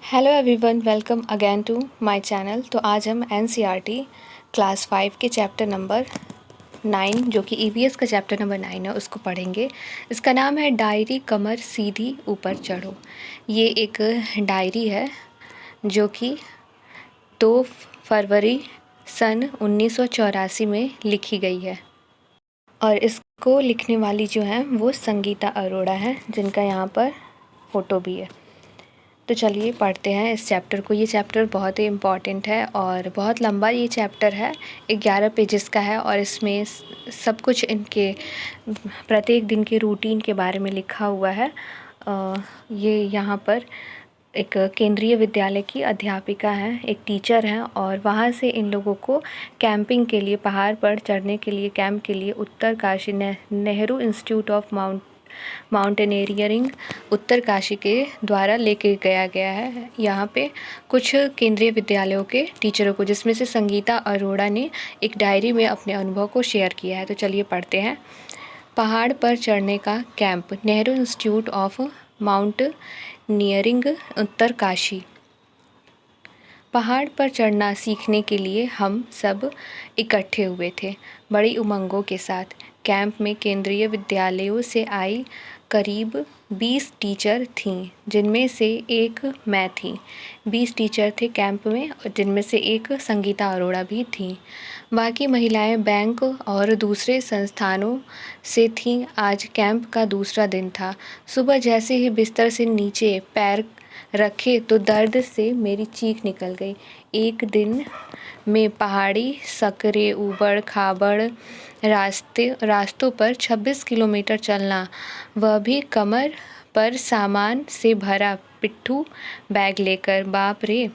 Hello everyone, welcome again to my channel. तो आज हम एनसीईआरटी क्लास 5 के चैप्टर नंबर 9 जो कि ईवीएस का चैप्टर नंबर 9 है उसको पढ़ेंगे। इसका नाम है डायरी कमर सीधी ऊपर चढ़ो। ये एक डायरी है जो कि 2 फरवरी सन 1984 में लिखी गई है और इसको लिखने वाली जो है वो संगीता अरोड़ा है, जिनका यहाँ पर फ़ोटो भी है। तो चलिए पढ़ते हैं इस चैप्टर को। ये चैप्टर बहुत ही इम्पॉर्टेंट है और बहुत लंबा ये चैप्टर है, 11 पेजेस का है और इसमें सब कुछ इनके प्रत्येक दिन के रूटीन के बारे में लिखा हुआ है। ये यहाँ पर एक केंद्रीय विद्यालय की अध्यापिका हैं, एक टीचर हैं और वहाँ से इन लोगों को कैंपिंग के लिए, पहाड़ पर चढ़ने के लिए, कैंप के लिए Uttarkashi Nehru institute of mountaineering Uttarkashi के द्वारा लेके गया है। यहाँ पे कुछ केंद्रीय विद्यालयों के टीचरों को, जिसमें से संगीता अरोड़ा ने एक डायरी में अपने अनुभव को शेयर किया है। तो चलिए पढ़ते हैं। पहाड़ पर चढ़ने का camp, Nehru institute of mountaineering Uttarkashi. पहाड़ पर चढ़ना सीखने के लिए हम सब इकट्ठे हुए थे, बड़ी उमंगों के साथ। कैंप में केंद्रीय विद्यालयों से आई करीब 20 टीचर थीं, जिनमें से एक मैं थी। 20 टीचर थे कैंप में, जिनमें से एक संगीता अरोड़ा भी थीं। बाकी महिलाएं बैंक और दूसरे संस्थानों से थीं। आज कैंप का दूसरा दिन था। सुबह जैसे ही बिस्तर से नीचे पैर रखे तो दर्द से मेरी चीख निकल गई। एक दिन में पहाड़ी सकरे ऊबड़ खाबड़ रास्तों पर 26 किलोमीटर चलना, वह भी कमर पर सामान से भरा पिट्ठू बैग लेकर। बाप रे,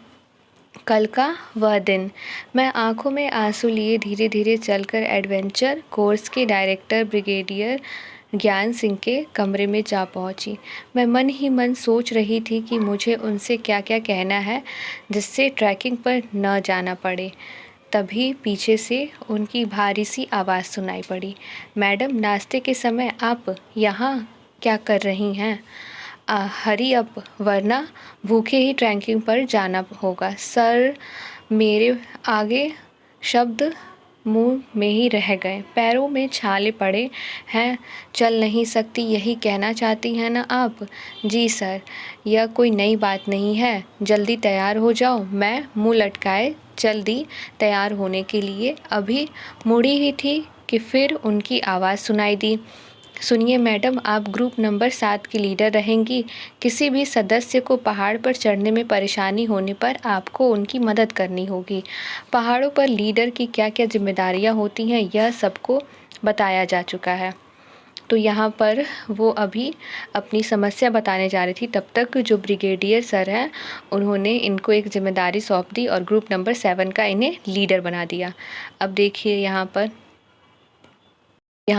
कल का वह दिन। मैं आंखों में आंसू लिए धीरे धीरे चलकर एडवेंचर कोर्स के डायरेक्टर ब्रिगेडियर ज्ञान सिंह के कमरे में जा पहुंची। मैं मन ही मन सोच रही थी कि मुझे उनसे क्या क्या कहना है जिससे ट्रैकिंग पर न जाना पड़े। तभी पीछे से उनकी भारी सी आवाज़ सुनाई पड़ी। मैडम, नाश्ते के समय आप यहाँ क्या कर रही हैं? हरी अप, वरना भूखे ही ट्रैकिंग पर जाना होगा। सर, मेरे आगे शब्द मुंह में ही रह गए। पैरों में छाले पड़े हैं, चल नहीं सकती, यही कहना चाहती हैं ना आप? जी सर, यह कोई नई बात नहीं है। जल्दी तैयार हो जाओ। मैं मुंह लटकाए जल्दी तैयार होने के लिए अभी मुड़ी ही थी कि फिर उनकी आवाज़ सुनाई दी। सुनिए मैडम, आप ग्रुप नंबर 7 की लीडर रहेंगी। किसी भी सदस्य को पहाड़ पर चढ़ने में परेशानी होने पर आपको उनकी मदद करनी होगी। पहाड़ों पर लीडर की क्या क्या जिम्मेदारियां होती हैं, यह सबको बताया जा चुका है। तो यहाँ पर वो अभी अपनी समस्या बताने जा रही थी, तब तक जो ब्रिगेडियर सर हैं उन्होंने इनको एक जिम्मेदारी सौंप दी और ग्रुप नंबर 7 का इन्हें लीडर बना दिया। अब देखिए यहाँ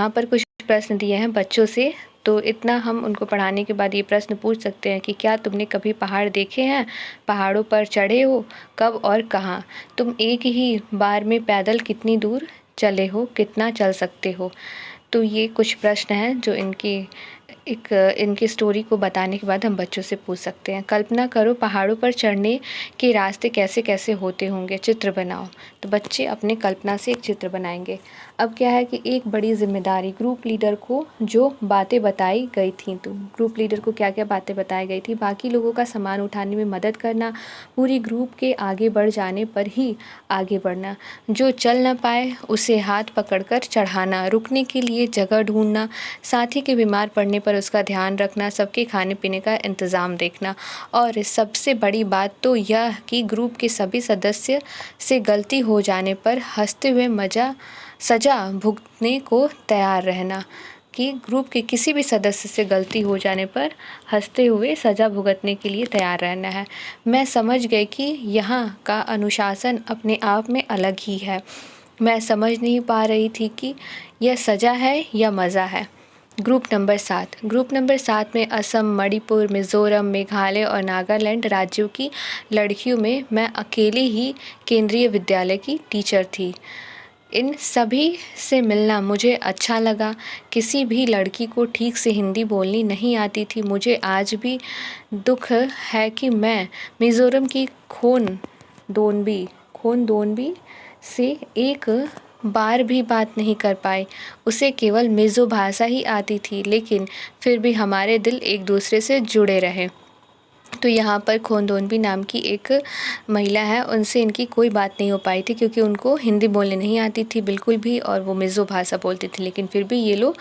पर कुछ प्रश्न दिए हैं बच्चों से। तो इतना हम उनको पढ़ाने के बाद ये प्रश्न पूछ सकते हैं कि क्या तुमने कभी पहाड़ देखे हैं? पहाड़ों पर चढ़े हो? कब और कहाँ? तुम एक ही बार में पैदल कितनी दूर चले हो? कितना चल सकते हो? तो ये कुछ प्रश्न हैं जो इनकी स्टोरी को बताने के बाद हम बच्चों से पूछ सकते हैं। कल्पना करो, पहाड़ों पर चढ़ने के रास्ते कैसे कैसे होते होंगे, चित्र बनाओ। तो बच्चे अपने कल्पना से एक चित्र बनाएंगे। अब क्या है कि एक बड़ी जिम्मेदारी ग्रुप लीडर को जो बातें बताई गई थी, तो ग्रुप लीडर को क्या क्या बातें बताई गई थी? बाकी लोगों का सामान उठाने में मदद करना, पूरी ग्रुप के आगे बढ़ जाने पर ही आगे बढ़ना, जो चल ना पाए उसे हाथ पकड़कर चढ़ाना, रुकने के लिए जगह ढूंढना, साथी के बीमार पड़ने पर उसका ध्यान रखना, सबके खाने पीने का इंतज़ाम देखना। और सबसे बड़ी बात तो यह कि ग्रुप के सभी सदस्य से गलती हो जाने पर हंसते हुए सजा भुगतने को तैयार रहना, कि ग्रुप के किसी भी सदस्य से गलती हो जाने पर हंसते हुए सज़ा भुगतने के लिए तैयार रहना है। मैं समझ गई कि यहाँ का अनुशासन अपने आप में अलग ही है। मैं समझ नहीं पा रही थी कि यह सज़ा है या मज़ा है। ग्रुप नंबर 7 में असम, मणिपुर, मिज़ोरम, मेघालय और नागालैंड राज्यों की लड़कियों में मैं अकेली ही केंद्रीय विद्यालय की टीचर थी। इन सभी से मिलना मुझे अच्छा लगा। किसी भी लड़की को ठीक से हिंदी बोलनी नहीं आती थी। मुझे आज भी दुख है कि मैं मिज़ोरम की खोनदोनबी से एक बार भी बात नहीं कर पाई। उसे केवल मिज़ो भाषा ही आती थी, लेकिन फिर भी हमारे दिल एक दूसरे से जुड़े रहे। तो यहाँ पर खोनदोनबी नाम की एक महिला है, उनसे इनकी कोई बात नहीं हो पाई थी क्योंकि उनको हिंदी बोलनी नहीं आती थी बिल्कुल भी, और वो मिज़ो भाषा बोलती थी। लेकिन फिर भी ये लोग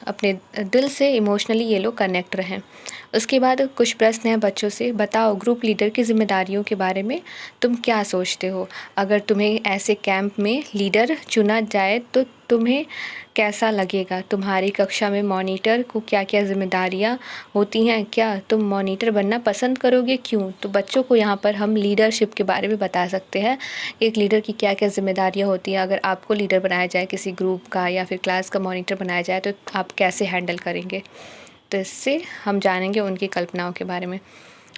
अपने दिल से इमोशनली ये लोग कनेक्ट रहें। उसके बाद कुछ प्रश्न हैं बच्चों से। बताओ, ग्रुप लीडर की जिम्मेदारियों के बारे में तुम क्या सोचते हो? अगर तुम्हें ऐसे कैंप में लीडर चुना जाए तो तुम्हें कैसा लगेगा? तुम्हारी कक्षा में मॉनिटर को क्या क्या जिम्मेदारियां होती हैं? क्या तुम मॉनिटर बनना पसंद करोगे? क्यों? तो बच्चों को यहाँ पर हम लीडरशिप के बारे में बता सकते हैं, एक लीडर की क्या क्या जिम्मेदारियां होती हैं। अगर आपको लीडर बनाया जाए किसी ग्रुप का या फिर क्लास का मॉनिटर बनाया जाए तो आप कैसे हैंडल करेंगे? तो इससे हम जानेंगे उनकी कल्पनाओं के बारे में।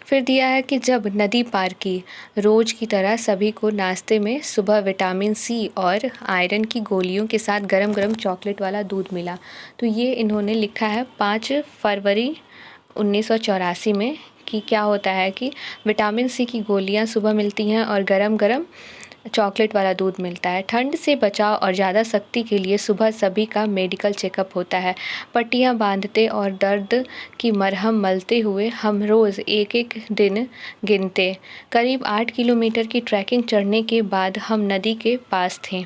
फिर दिया है कि जब नदी पार की, रोज़ की तरह सभी को नाश्ते में सुबह विटामिन सी और आयरन की गोलियों के साथ गरम गरम चॉकलेट वाला दूध मिला। तो ये इन्होंने लिखा है 5 फरवरी 1984 में, कि क्या होता है कि विटामिन सी की गोलियां सुबह मिलती हैं और गरम गरम चॉकलेट वाला दूध मिलता है। ठंड से बचाव और ज़्यादा सख्ती के लिए सुबह सभी का मेडिकल चेकअप होता है। पट्टियाँ बांधते और दर्द की मरहम मलते हुए हम रोज़ एक एक दिन गिनते। करीब 8 किलोमीटर की ट्रैकिंग चढ़ने के बाद हम नदी के पास थे।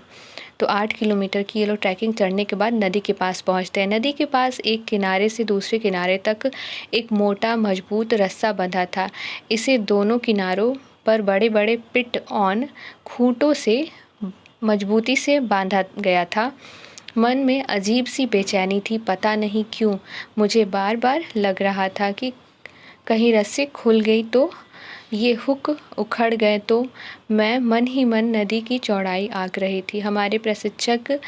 तो 8 किलोमीटर की ये लोग ट्रैकिंग चढ़ने के बाद नदी के पास पहुंचते हैं। नदी के पास एक किनारे से दूसरे किनारे तक एक मोटा मजबूत रस्सा बंधा था। इसे दोनों किनारों पर बड़े बड़े पिट ऑन खूंटों से मजबूती से बांधा गया था। मन में अजीब सी बेचैनी थी। पता नहीं क्यों मुझे बार बार लग रहा था कि कहीं रस्सी खुल गई तो, ये हुक उखड़ गए तो। मैं मन ही मन नदी की चौड़ाई आंक रही थी। हमारे प्रशिक्षक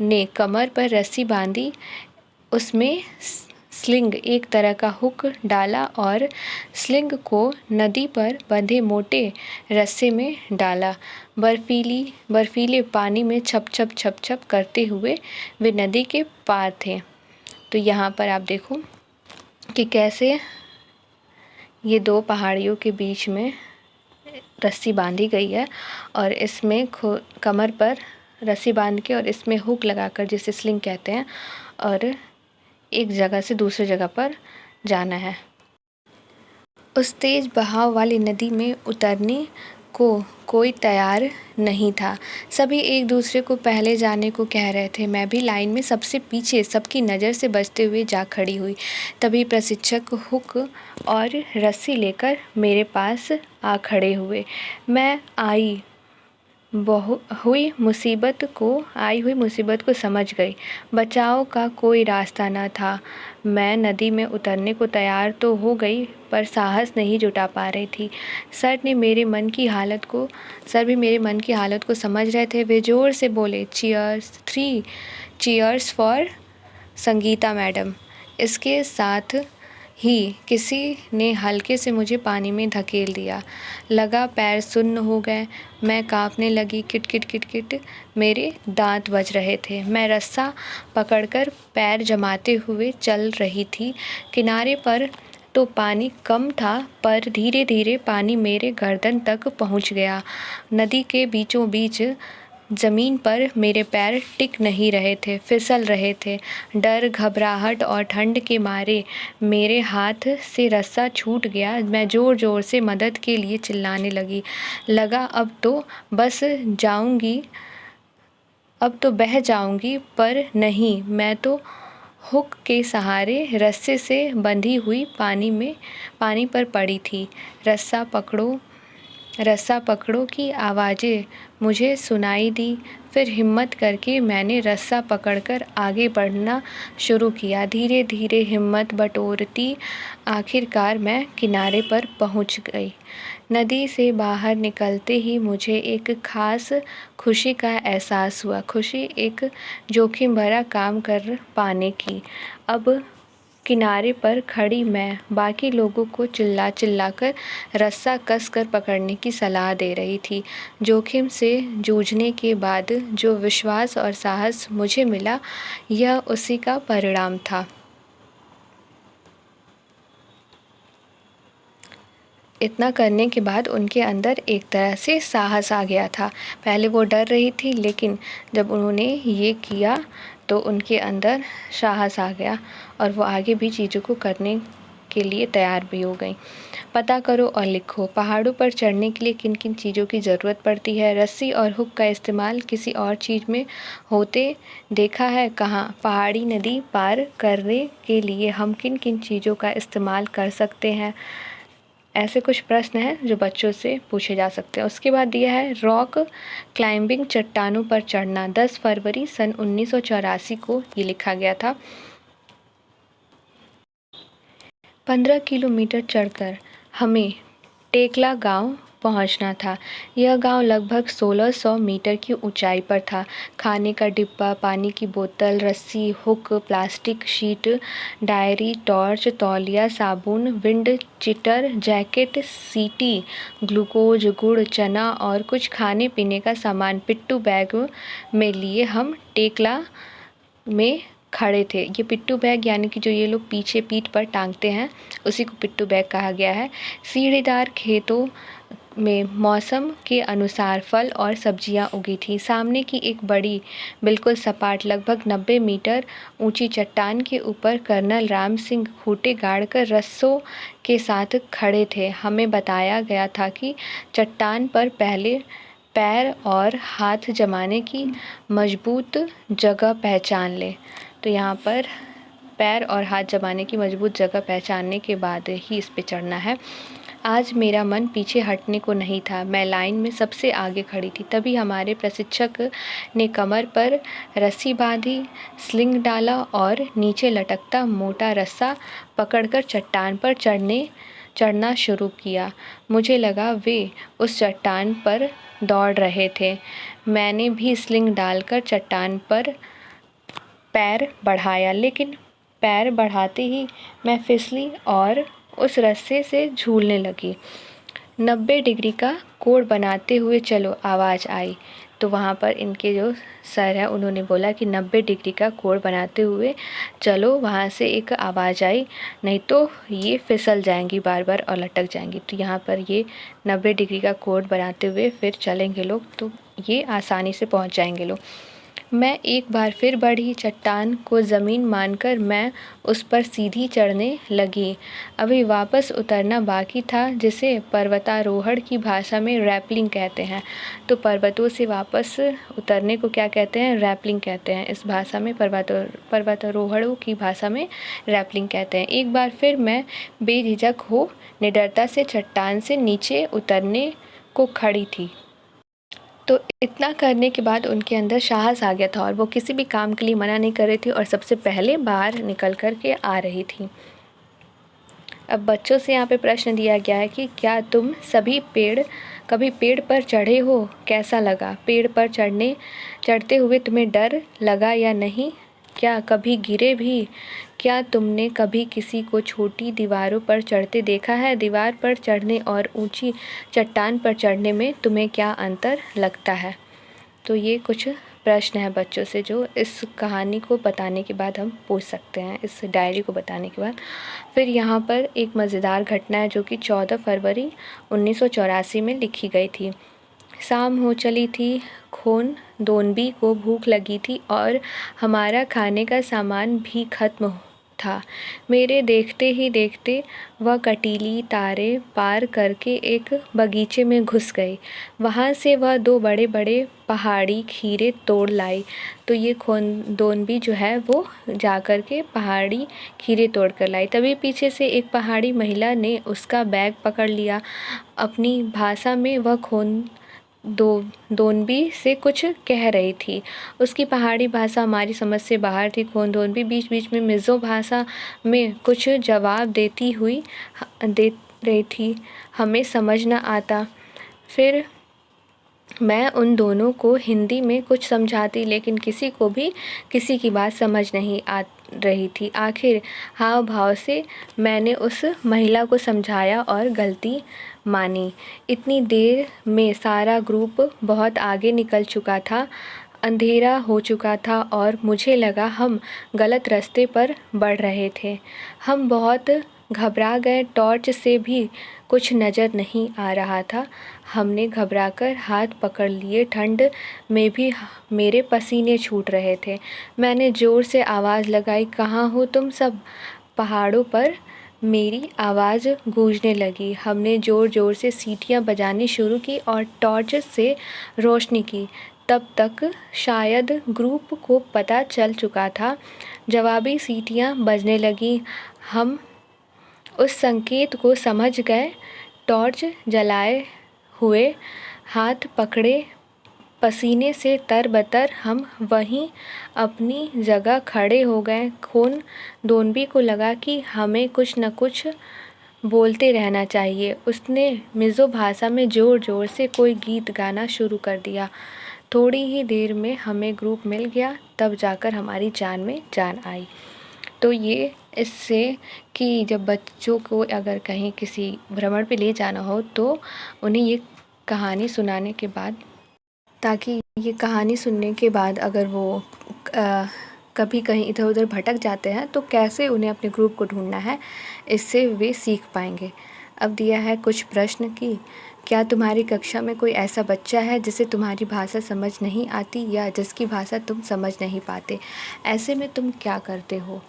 ने कमर पर रस्सी बांधी, उसमें स्लिंग एक तरह का हुक डाला और स्लिंग को नदी पर बंधे मोटे रस्से में डाला। बर्फीले पानी में छप छप छप छप करते हुए वे नदी के पार थे। तो यहाँ पर आप देखो कि कैसे ये दो पहाड़ियों के बीच में रस्सी बांधी गई है और इसमें कमर पर रस्सी बांध के और इसमें हुक लगाकर, जिसे स्लिंग कहते हैं, और एक जगह से दूसरी जगह पर जाना है। उस तेज बहाव वाली नदी में उतरने को कोई तैयार नहीं था। सभी एक दूसरे को पहले जाने को कह रहे थे। मैं भी लाइन में सबसे पीछे, सबकी नज़र से बचते हुए जा खड़ी हुई। तभी प्रशिक्षक हुक और रस्सी लेकर मेरे पास आ खड़े हुए। मैं आई हुई मुसीबत को समझ गई। बचाव का कोई रास्ता न था। मैं नदी में उतरने को तैयार तो हो गई, पर साहस नहीं जुटा पा रही थी। सर भी मेरे मन की हालत को समझ रहे थे। वे जोर से बोले, cheers, 3 cheers for Sangeeta madam. इसके साथ ही किसी ने हल्के से मुझे पानी में धकेल दिया। लगा पैर सुन्न हो गए। मैं कांपने लगी। किट किट किट किट मेरे दांत बज रहे थे। मैं रस्सा पकड़कर पैर जमाते हुए चल रही थी। किनारे पर तो पानी कम था, पर धीरे धीरे पानी मेरे गर्दन तक पहुंच गया। नदी के बीचों बीच ज़मीन पर मेरे पैर टिक नहीं रहे थे, फिसल रहे थे। डर, घबराहट और ठंड के मारे मेरे हाथ से रस्सा छूट गया। मैं ज़ोर ज़ोर से मदद के लिए चिल्लाने लगी। लगा अब तो बह जाऊंगी, पर नहीं, मैं तो हुक के सहारे रस्से से बंधी हुई पानी पर पड़ी थी। रस्सा पकड़ो की आवाज़ें मुझे सुनाई दी। फिर हिम्मत करके मैंने रस्सा पकड़कर आगे बढ़ना शुरू किया। धीरे धीरे हिम्मत बटोरती आखिरकार मैं किनारे पर पहुंच गई। नदी से बाहर निकलते ही मुझे एक खास खुशी का एहसास हुआ। खुशी एक जोखिम भरा काम कर पाने की। अब किनारे पर खड़ी मैं बाकी लोगों को चिल्ला चिल्लाकर रस्सा कसकर पकड़ने की सलाह दे रही थी। जोखिम से जूझने के बाद जो विश्वास और साहस मुझे मिला, यह उसी का परिणाम था। इतना करने के बाद उनके अंदर एक तरह से साहस आ गया था। पहले वो डर रही थी, लेकिन जब उन्होंने ये किया तो उनके अंदर साहस आ गया और वो आगे भी चीज़ों को करने के लिए तैयार भी हो गई। पता करो और लिखो, पहाड़ों पर चढ़ने के लिए किन किन चीज़ों की ज़रूरत पड़ती है। रस्सी और हुक का इस्तेमाल किसी और चीज़ में होते देखा है कहाँ। पहाड़ी नदी पार करने के लिए हम किन किन चीज़ों का इस्तेमाल कर सकते हैं। ऐसे कुछ प्रश्न हैं जो बच्चों से पूछे जा सकते हैं। उसके बाद दिया है रॉक क्लाइंबिंग, चट्टानों पर चढ़ना। 10 फरवरी सन 1984 को ये लिखा गया था। 15 किलोमीटर चढ़कर हमें टेकला गांव पहुंचना था। यह गांव लगभग 1600 मीटर की ऊंचाई पर था। खाने का डिब्बा, पानी की बोतल, रस्सी, hook, plastic sheet, diary, torch, तौलिया, साबुन, विंड चिटर, जैकेट, सीटी, ग्लूकोज, गुड़, चना और कुछ खाने पीने का सामान पिट्ठू बैग में लिए हम टेकला में खड़े थे। ये पिट्ठू बैग यानी कि जो ये लोग पीछे पीठ पर टांगते हैं, उसी को पिट्ठू बैग कहा गया है। सीढ़ीदार खेतों में मौसम के अनुसार फल और सब्जियां उगी थी। सामने की एक बड़ी बिल्कुल सपाट लगभग 90 मीटर ऊंची चट्टान के ऊपर कर्नल राम सिंह खूंटे गाड़कर रस्सों के साथ खड़े थे। हमें बताया गया था कि चट्टान पर पहले पैर और हाथ जमाने की मजबूत जगह पहचान ले। तो यहाँ पर पैर और हाथ जमाने की मजबूत जगह पहचानने के बाद ही इस पे चढ़ना है। आज मेरा मन पीछे हटने को नहीं था। मैं लाइन में सबसे आगे खड़ी थी। तभी हमारे प्रशिक्षक ने कमर पर रस्सी बांधी, स्लिंग डाला और नीचे लटकता मोटा रस्सा पकड़कर चट्टान पर चढ़ना शुरू किया। मुझे लगा वे उस चट्टान पर दौड़ रहे थे। मैंने भी स्लिंग डालकर चट्टान पर पैर बढ़ाया, लेकिन पैर बढ़ाते ही मैं फिसली और उस रस्से से झूलने लगी। 90 डिग्री का कोण बनाते हुए चलो, आवाज़ आई। तो वहाँ पर इनके जो सर है उन्होंने बोला कि 90 डिग्री का कोण बनाते हुए चलो। वहाँ से एक आवाज़ आई, नहीं तो ये फिसल जाएंगी बार बार और लटक जाएंगी। तो यहाँ पर ये 90 डिग्री का कोण बनाते हुए फिर चलेंगे लोग, तो ये आसानी से पहुँच जाएंगे लोग। मैं एक बार फिर बढ़ी। चट्टान को ज़मीन मानकर मैं उस पर सीधी चढ़ने लगी। अभी वापस उतरना बाकी था, जिसे पर्वतारोहण की भाषा में रैपलिंग कहते हैं। तो पर्वतों से वापस उतरने को क्या कहते हैं? रैपलिंग कहते हैं। इस भाषा में पर्वतारोहणों की भाषा में रैपलिंग कहते हैं। एक बार फिर मैं बेझिझक हो निडरता से चट्टान से नीचे उतरने को खड़ी थी। तो इतना करने के बाद उनके अंदर साहस आ गया था और वो किसी भी काम के लिए मना नहीं कर रही थी और सबसे पहले बाहर निकल कर के आ रही थी। अब बच्चों से यहाँ पे प्रश्न दिया गया है कि क्या तुम सभी कभी पेड़ पर चढ़े हो? कैसा लगा? पेड़ पर चढ़ते हुए तुम्हें डर लगा या नहीं? क्या कभी गिरे भी? क्या तुमने कभी किसी को छोटी दीवारों पर चढ़ते देखा है? दीवार पर चढ़ने और ऊंची चट्टान पर चढ़ने में तुम्हें क्या अंतर लगता है? तो ये कुछ प्रश्न है बच्चों से जो इस कहानी को बताने के बाद हम पूछ सकते हैं, इस डायरी को बताने के बाद। फिर यहाँ पर एक मज़ेदार घटना है जो कि 14 फरवरी 1984 में लिखी गई थी। शाम हो चली थी। खोन दोनबी को भूख लगी थी और हमारा खाने का सामान भी खत्म था। मेरे देखते ही देखते वह कटीली तारें पार करके एक बगीचे में घुस गई। वहाँ से वह 2 बड़े बड़े पहाड़ी खीरे तोड़ लाई। तो ये खोंदोनबी जो है वो जा कर के पहाड़ी खीरे तोड़ कर लाई। तभी पीछे से एक पहाड़ी महिला ने उसका बैग पकड़ लिया। अपनी भाषा में वह दोनबी से कुछ कह रही थी। उसकी पहाड़ी भाषा हमारी समझ से बाहर थी। खोंदोनबी बीच बीच में मिज़ो भाषा में कुछ जवाब दे रही थी। हमें समझ न आता। फिर मैं उन दोनों को हिंदी में कुछ समझाती, लेकिन किसी को भी किसी की बात समझ नहीं रही थी। आखिर हाव भाव से मैंने उस महिला को समझाया और गलती मानी। इतनी देर में सारा ग्रुप बहुत आगे निकल चुका था। अंधेरा हो चुका था और मुझे लगा हम गलत रास्ते पर बढ़ रहे थे। हम बहुत घबरा गए। टॉर्च से भी कुछ नज़र नहीं आ रहा था। हमने घबराकर हाथ पकड़ लिए। ठंड में भी मेरे पसीने छूट रहे थे। मैंने ज़ोर से आवाज़ लगाई, कहाँ हो तुम सब? पहाड़ों पर मेरी आवाज़ गूंजने लगी। हमने ज़ोर ज़ोर से सीटियाँ बजानी शुरू की और टॉर्च से रोशनी की। तब तक शायद ग्रुप को पता चल चुका था। जवाबी सीटियाँ बजने लगीं। हम उस संकेत को समझ गए। टॉर्च जलाए हुए, हाथ पकड़े, पसीने से तरबतर हम वहीं अपनी जगह खड़े हो गए। खून दोनबी को लगा कि हमें कुछ न कुछ बोलते रहना चाहिए। उसने मिज़ो भाषा में ज़ोर ज़ोर से कोई गीत गाना शुरू कर दिया। थोड़ी ही देर में हमें ग्रुप मिल गया। तब जाकर हमारी जान में जान आई। तो ये इससे कि जब बच्चों को अगर कहीं किसी भ्रमण पे ले जाना हो तो उन्हें ये कहानी सुनाने के बाद, ताकि ये कहानी सुनने के बाद अगर वो कभी कहीं इधर उधर भटक जाते हैं तो कैसे उन्हें अपने ग्रुप को ढूंढना है, इससे वे सीख पाएंगे। अब दिया है कुछ प्रश्न कि क्या तुम्हारी कक्षा में कोई ऐसा बच्चा है जिसे तुम्हारी भाषा समझ नहीं आती या जिसकी भाषा तुम समझ नहीं पाते? ऐसे में तुम क्या करते हो?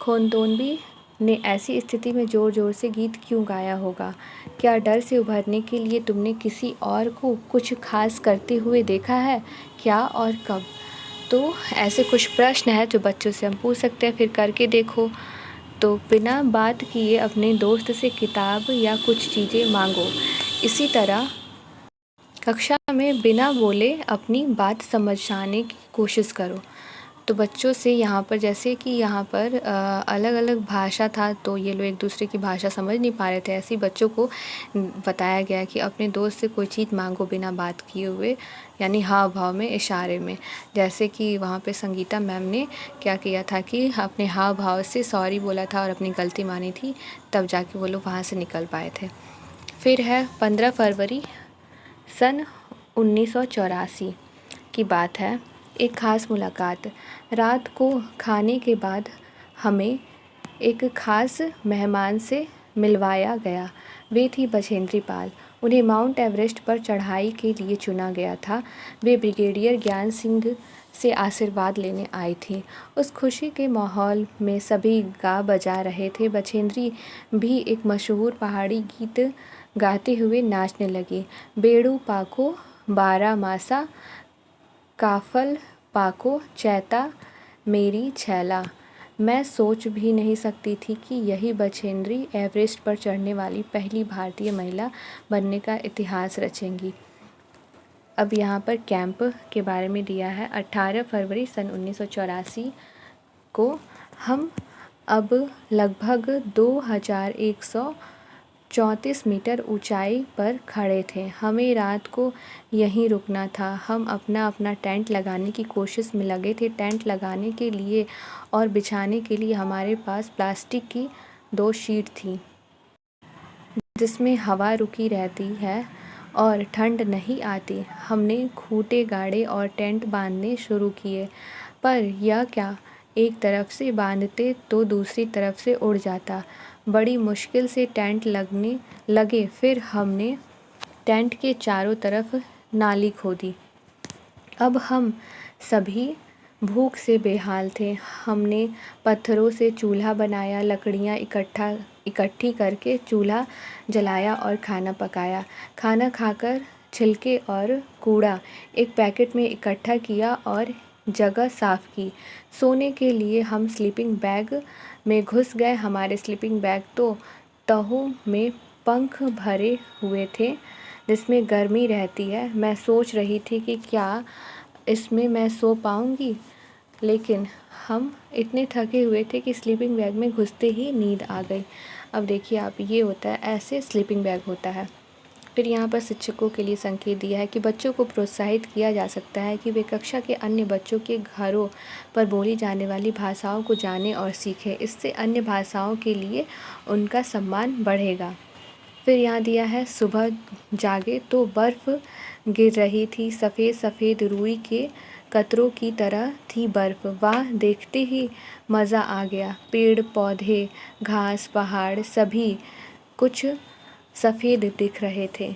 खोनदोनबी ने ऐसी स्थिति में ज़ोर ज़ोर से गीत क्यों गाया होगा? क्या डर से उभरने के लिए तुमने किसी और को कुछ खास करते हुए देखा है? क्या और कब? तो ऐसे कुछ प्रश्न हैं जो बच्चों से हम पूछ सकते हैं, फिर करके देखो। तो बिना बात किए अपने दोस्त से किताब या कुछ चीज़ें मांगो। इसी तरह कक्षा में बिना बोले अपनी बात समझाने की कोशिश करो। तो बच्चों से यहाँ पर, जैसे कि यहाँ पर अलग अलग भाषा था तो ये लोग एक दूसरे की भाषा समझ नहीं पा रहे थे, ऐसे ही बच्चों को बताया गया कि अपने दोस्त से कोई चीज़ मांगो बिना बात किए हुए, यानी हाव भाव में, इशारे में। जैसे कि वहाँ पे संगीता मैम ने क्या किया था कि अपने हाव भाव से सॉरी बोला था और अपनी गलती मानी थी, तब जाके वो लोग वहाँ से निकल पाए थे। फिर है 15 फरवरी सन 1984 की बात है। एक ख़ास मुलाकात। रात को खाने के बाद हमें एक ख़ास मेहमान से मिलवाया गया। वे थी बछेंद्री पाल। उन्हें माउंट एवरेस्ट पर चढ़ाई के लिए चुना गया था। वे ब्रिगेडियर ज्ञान सिंह से आशीर्वाद लेने आई थी। उस खुशी के माहौल में सभी गा बजा रहे थे। बछेंद्री भी एक मशहूर पहाड़ी गीत गाते हुए नाचने लगी। बेड़ू पाको बारामासा, काफल पाको चैता मेरी छैला। मैं सोच भी नहीं सकती थी कि यही बछेंद्री एवरेस्ट पर चढ़ने वाली पहली भारतीय महिला बनने का इतिहास रचेंगी। अब यहाँ पर कैंप के बारे में दिया है। 18 फरवरी सन 1984 को हम अब लगभग 2134 मीटर ऊंचाई पर खड़े थे। हमें रात को यहीं रुकना था। हम अपना अपना टेंट लगाने की कोशिश में लगे थे। टेंट लगाने के लिए और बिछाने के लिए हमारे पास प्लास्टिक की 2 शीट थी जिसमें हवा रुकी रहती है और ठंड नहीं आती। हमने खूंटे गाड़े और टेंट बांधने शुरू किए, पर यह क्या, एक तरफ से बांधते तो दूसरी तरफ से उड़ जाता। बड़ी मुश्किल से टेंट लगने लगे। फिर हमने टेंट के चारों तरफ नाली खोदी। अब हम सभी भूख से बेहाल थे। हमने पत्थरों से चूल्हा बनाया, लकड़ियाँ इकट्ठी करके चूल्हा जलाया और खाना पकाया। खाना खाकर छिलके और कूड़ा एक पैकेट में इकट्ठा किया और जगह साफ़ की। सोने के लिए हम स्लीपिंग बैग में घुस गए। हमारे स्लीपिंग बैग तो तहों में पंख भरे हुए थे जिसमें गर्मी रहती है। मैं सोच रही थी कि क्या इसमें मैं सो पाऊँगी, लेकिन हम इतने थके हुए थे कि स्लीपिंग बैग में घुसते ही नींद आ गई। अब देखिए आप, ये होता है, ऐसे स्लीपिंग बैग होता है। फिर यहाँ पर शिक्षकों के लिए संकेत दिया है कि बच्चों को प्रोत्साहित किया जा सकता है कि वे कक्षा के अन्य बच्चों के घरों पर बोली जाने वाली भाषाओं को जानें और सीखें। इससे अन्य भाषाओं के लिए उनका सम्मान बढ़ेगा। फिर यहाँ दिया है, सुबह जागे तो बर्फ़ गिर रही थी, सफ़ेद सफ़ेद रुई के कतरों की तरह थी बर्फ़। वाह, देखते ही मज़ा आ गया। पेड़ पौधे, घास, पहाड़ सभी कुछ सफ़ेद दिख रहे थे।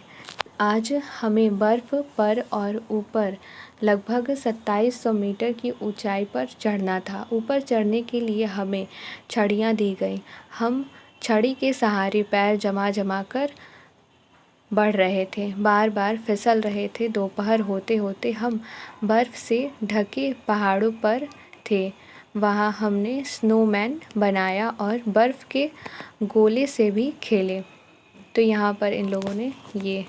आज हमें बर्फ़ पर और ऊपर लगभग 2700 मीटर की ऊंचाई पर चढ़ना था। ऊपर चढ़ने के लिए हमें छड़ियाँ दी गईं। हम छड़ी के सहारे पैर जमा कर बढ़ रहे थे, बार बार फिसल रहे थे। दोपहर होते होते हम बर्फ़ से ढके पहाड़ों पर थे। वहाँ हमने स्नोमैन बनाया और बर्फ़ के गोले से भी खेले। तो यहाँ पर इन लोगों ने ये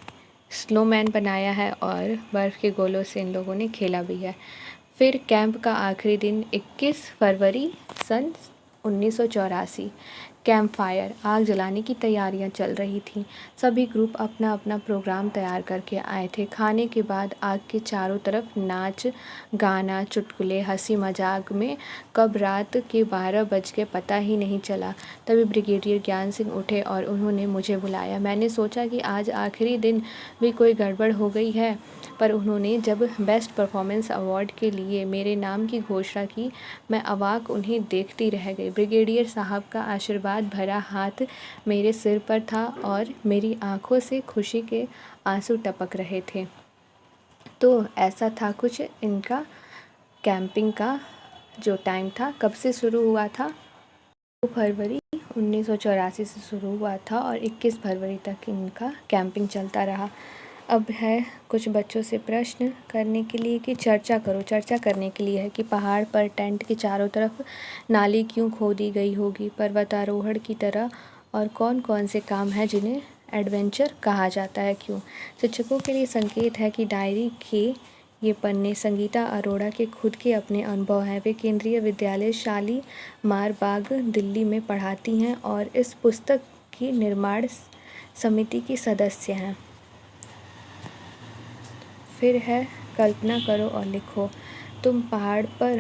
स्नोमैन बनाया है और बर्फ़ के गोलों से इन लोगों ने खेला भी है। फिर कैंप का आखिरी दिन 21 फरवरी सन 1984। कैंप फायर, आग जलाने की तैयारियां चल रही थीं। सभी ग्रुप अपना अपना प्रोग्राम तैयार करके आए थे। खाने के बाद आग के चारों तरफ नाच गाना, चुटकुले, हंसी मजाक में कब रात के 12 बज गए पता ही नहीं चला। तभी ब्रिगेडियर ज्ञान सिंह उठे और उन्होंने मुझे बुलाया। मैंने सोचा कि आज आखिरी दिन भी कोई गड़बड़ हो गई है, पर उन्होंने जब बेस्ट परफॉर्मेंस अवार्ड के लिए मेरे नाम की घोषणा की, मैं अवाक उन्हें देखती रह गई। ब्रिगेडियर साहब का आशीर्वाद भरा हाथ मेरे सिर पर था और मेरी आंखों से खुशी के आंसू टपक रहे थे। तो ऐसा था कुछ इनका कैंपिंग का जो टाइम था। कब से शुरू हुआ था? 2 फरवरी 1984 से शुरू हुआ था और 21 फरवरी तक इनका कैंपिंग चलता रहा। अब है कुछ बच्चों से प्रश्न करने के लिए कि चर्चा करो। चर्चा करने के लिए है कि पहाड़ पर टेंट के चारों तरफ नाली क्यों खोदी गई होगी पर्वतारोहण की तरह, और कौन कौन से काम हैं जिन्हें एडवेंचर कहा जाता है, क्यों। शिक्षकों के लिए संकेत है कि डायरी के ये पन्ने संगीता अरोड़ा के खुद के अपने अनुभव हैं। वे केंद्रीय विद्यालय शालीमार बाग दिल्ली में पढ़ाती हैं और इस पुस्तक की निर्माण समिति की सदस्य हैं। फिर है, कल्पना करो और लिखो। तुम पहाड़ पर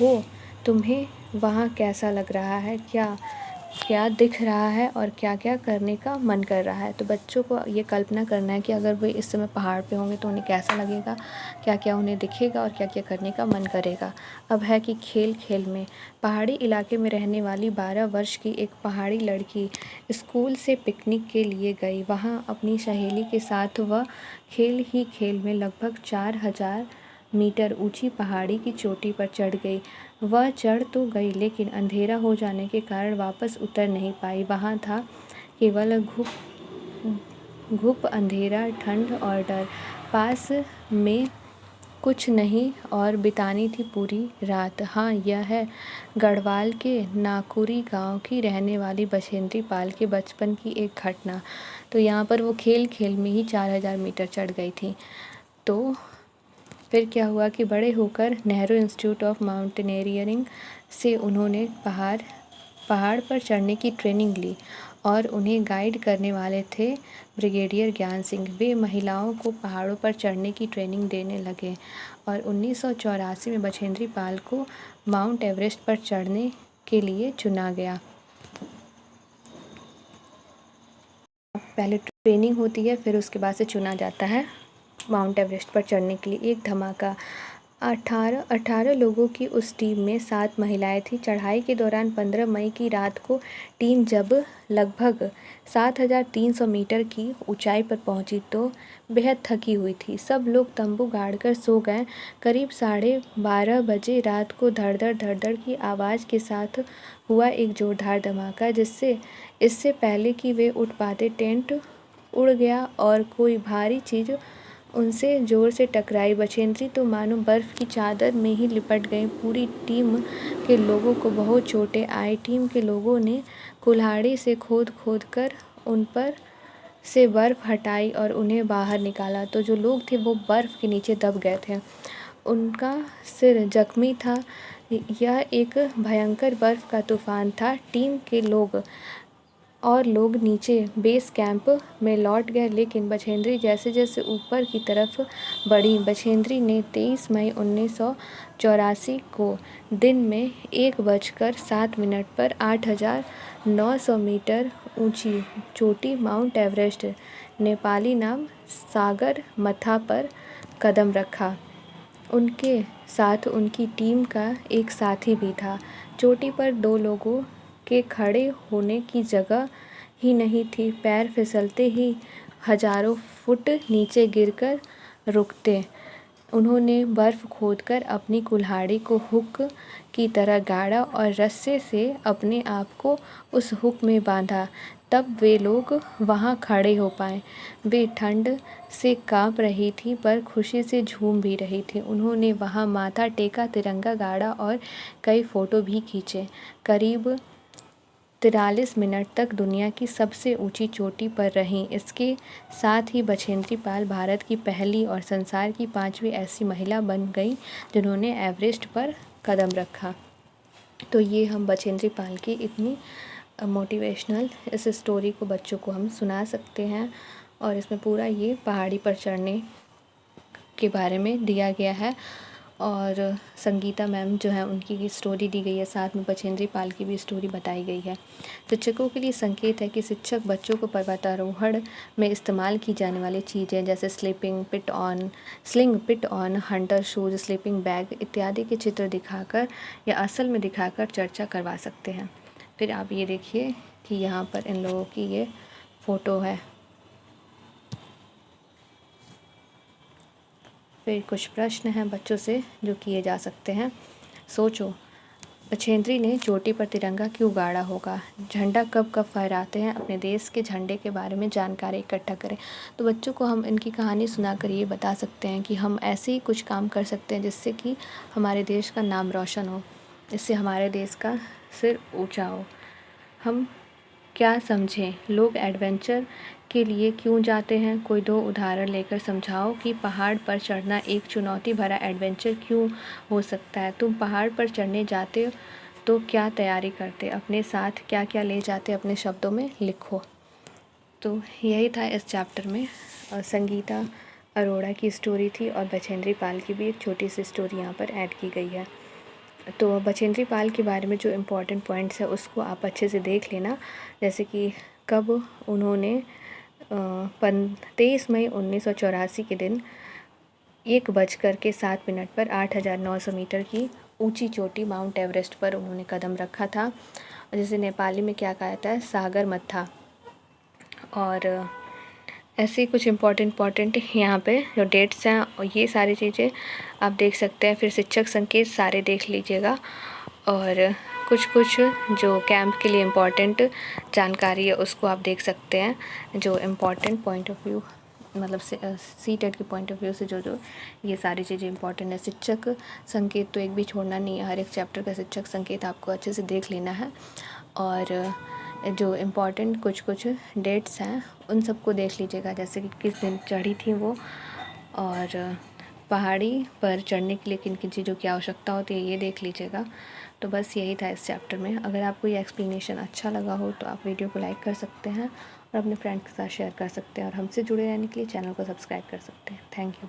हो, तुम्हें वहाँ कैसा लग रहा है, क्या क्या दिख रहा है और क्या क्या करने का मन कर रहा है। तो बच्चों को ये कल्पना करना है कि अगर वे इस समय पहाड़ पे होंगे तो उन्हें कैसा लगेगा, क्या क्या उन्हें दिखेगा और क्या क्या करने का मन करेगा। अब है कि खेल खेल में, पहाड़ी इलाके में रहने वाली 12 वर्ष की एक पहाड़ी लड़की स्कूल से पिकनिक के लिए गई। वहाँ अपनी सहेली के साथ वह खेल ही खेल में लगभग 4000 मीटर ऊंची पहाड़ी की चोटी पर चढ़ गई। वह चढ़ तो गई लेकिन अंधेरा हो जाने के कारण वापस उतर नहीं पाई। वहाँ था केवल घुप अंधेरा, ठंड और डर। पास में कुछ नहीं और बितानी थी पूरी रात। हाँ, यह है गढ़वाल के नाकुरी गांव की रहने वाली बछेंद्री पाल के बचपन की एक घटना। तो यहाँ पर वो खेल खेल में ही 4000 मीटर चढ़ गई थी। तो फिर क्या हुआ कि बड़े होकर नेहरू इंस्टीट्यूट ऑफ माउंटेनियरिंग से उन्होंने पहाड़ पर चढ़ने की ट्रेनिंग ली और उन्हें गाइड करने वाले थे ब्रिगेडियर ज्ञान सिंह। वे महिलाओं को पहाड़ों पर चढ़ने की ट्रेनिंग देने लगे और 1984 में बछेंद्री पाल को माउंट एवरेस्ट पर चढ़ने के लिए चुना गया। पहले ट्रेनिंग होती है, फिर उसके बाद से चुना जाता है माउंट एवरेस्ट पर चढ़ने के लिए। एक धमाका। 18 लोगों की उस टीम में 7 महिलाएं थीं। चढ़ाई के दौरान 15 मई की रात को टीम जब लगभग 7300 मीटर की ऊंचाई पर पहुंची तो बेहद थकी हुई थी। सब लोग तंबू गाड़कर सो गए। करीब 12:30 बजे रात को धड़-धड़ की आवाज़ के साथ हुआ एक जोरदार धमाका, जिससे इससे पहले कि वे उठ पाते टेंट उड़ गया और कोई भारी चीज़ उनसे जोर से टकराई। बछेंद्री तो मानो बर्फ़ की चादर में ही लिपट गई। पूरी टीम के लोगों को बहुत चोटें आई। टीम के लोगों ने कुल्हाड़ी से खोद कर उन पर से बर्फ़ हटाई और उन्हें बाहर निकाला। तो जो लोग थे वो बर्फ़ के नीचे दब गए थे, उनका सिर जख्मी था। यह एक भयंकर बर्फ़ का तूफ़ान था। टीम के लोग और लोग नीचे बेस कैंप में लौट गए, लेकिन बछेंद्री जैसे जैसे ऊपर की तरफ बढ़ी, बछेंद्री ने 23 मई 1984 को दिन में 1:07 पर 8,900 मीटर ऊंची चोटी माउंट एवरेस्ट, नेपाली नाम सागर मथा पर कदम रखा। उनके साथ उनकी टीम का एक साथी भी था। चोटी पर 2 लोगों के खड़े होने की जगह ही नहीं थी। पैर फिसलते ही हजारों फुट नीचे गिरकर रुकते। उन्होंने बर्फ़ खोदकर अपनी कुल्हाड़ी को हुक की तरह गाड़ा और रस्से से अपने आप को उस हुक में बांधा। तब वे लोग वहाँ खड़े हो पाए। वे ठंड से काँप रही थी पर खुशी से झूम भी रही थी। उन्होंने वहाँ माथा टेका, तिरंगा गाड़ा और कई फ़ोटो भी खींचे। करीब 43 मिनट तक दुनिया की सबसे ऊंची चोटी पर रहीं। इसके साथ ही बछेंद्री पाल भारत की पहली और संसार की 5वीं ऐसी महिला बन गई जिन्होंने एवरेस्ट पर कदम रखा। तो ये हम बछेंद्री पाल की इतनी मोटिवेशनल इस स्टोरी को बच्चों को हम सुना सकते हैं, और इसमें पूरा ये पहाड़ी पर चढ़ने के बारे में दिया गया है। और संगीता मैम जो है उनकी स्टोरी दी गई है, साथ में बछेंद्री पाल की भी स्टोरी बताई गई है। शिक्षकों के लिए संकेत है कि शिक्षक बच्चों को पर्वतारोहण में इस्तेमाल की जाने वाली चीज़ें जैसे sling, piton, hunter shoes, sleeping bag इत्यादि के चित्र दिखाकर या असल में दिखाकर चर्चा करवा सकते हैं। फिर आप ये देखिए कि यहाँ पर इन लोगों की ये फ़ोटो है। फिर कुछ प्रश्न हैं बच्चों से जो किए जा सकते हैं। सोचो, बछेंद्री ने चोटी पर तिरंगा क्यों गाड़ा होगा? झंडा कब कब फहराते हैं? अपने देश के झंडे के बारे में जानकारी इकट्ठा करें। तो बच्चों को हम इनकी कहानी सुनाकर ये बता सकते हैं कि हम ऐसे ही कुछ काम कर सकते हैं जिससे कि हमारे देश का नाम रोशन हो, इससे हमारे देश का सिर ऊँचा हो। हम क्या समझें? लोग एडवेंचर के लिए क्यों जाते हैं? कोई 2 उदाहरण लेकर समझाओ कि पहाड़ पर चढ़ना एक चुनौती भरा एडवेंचर क्यों हो सकता है। तुम पहाड़ पर चढ़ने जाते हो तो क्या तैयारी करते? अपने साथ क्या क्या ले जाते? अपने शब्दों में लिखो। तो यही था इस चैप्टर में। संगीता अरोड़ा की स्टोरी थी और बछेंद्री पाल की भी एक छोटी सी स्टोरी यहाँ पर ऐड की गई है। तो बछेंद्री पाल के बारे में जो इम्पोर्टेंट पॉइंट्स है उसको आप अच्छे से देख लेना। जैसे कि कब उन्होंने 23 मई 1984 के दिन 1:07 पर 8,900 मीटर की ऊंची चोटी माउंट एवरेस्ट पर उन्होंने कदम रखा था, जिसे नेपाली में क्या कहा जाता है, सागर मत्था। और ऐसे ही कुछ इम्पोर्टेंट यहाँ पे जो डेट्स हैं और ये सारी चीज़ें आप देख सकते हैं। फिर शिक्षक संकेत सारे देख लीजिएगा, और कुछ जो कैंप के लिए इम्पोर्टेंट जानकारी है उसको आप देख सकते हैं। जो इम्पोर्टेंट पॉइंट ऑफ व्यू मतलब सीटेट के पॉइंट ऑफ व्यू से जो ये सारी चीज़ें इंपॉर्टेंट है। शिक्षक संकेत तो एक भी छोड़ना नहीं है, हर एक चैप्टर का शिक्षक संकेत आपको अच्छे से देख लेना है। और जो इम्पॉर्टेंट कुछ डेट्स हैं उन सबको देख लीजिएगा, जैसे कि किस दिन चढ़ी थी वो, और पहाड़ी पर चढ़ने के लिए किन किन चीज़ों की आवश्यकता होती है ये देख लीजिएगा। तो बस यही था इस चैप्टर में। अगर आपको ये एक्सप्लेनेशन अच्छा लगा हो तो आप वीडियो को लाइक कर सकते हैं और अपने फ्रेंड के साथ शेयर कर सकते हैं, और हमसे जुड़े रहने के लिए चैनल को सब्सक्राइब कर सकते हैं। Thank you.